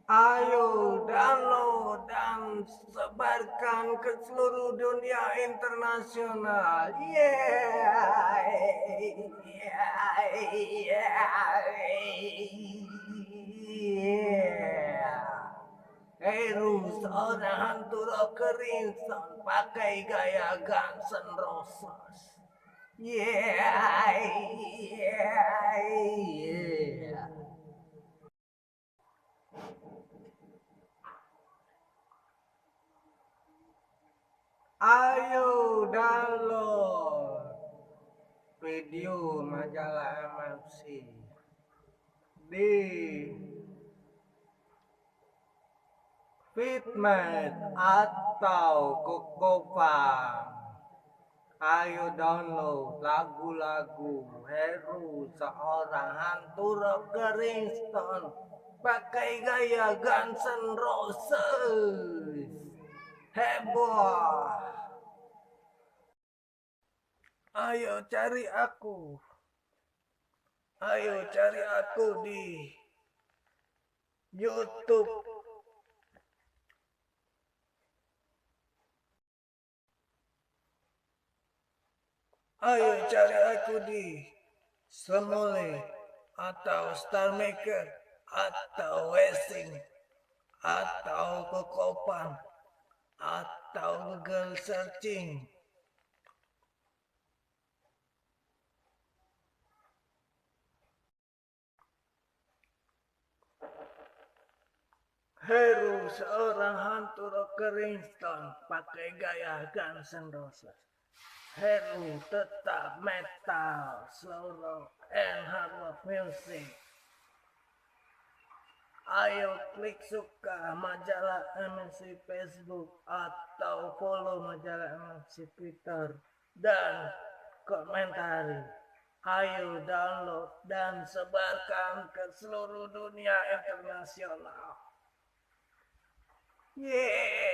Ayo download dan sebarkan ke seluruh dunia internasional. Yeah. Heru, seorang hantu rock ringtone pakai gaya Guns N' Roses. Yeah, yeah, yeah. Ayo download video majalah MFC di Fitment atau Kokopang. Ayo download lagu-lagu Heru, seorang hantu rock Kingston pakai gaya Guns N' Roses. Heboh. Ayo cari aku. Ayo cari aku di YouTube. Ayo cari aku di Semole atau Star Maker atau Westing atau Kokopan atau Google Searching. Heru, seorang hantu rock Kingston pakai gaya Guns N' Roses. Heru tetap metal, slow rock, and hard rock music. Ayo klik suka majalah MNC Facebook atau follow majalah MNC Twitter dan komentari. Ayo download dan sebarkan ke seluruh dunia internasional. Yeah.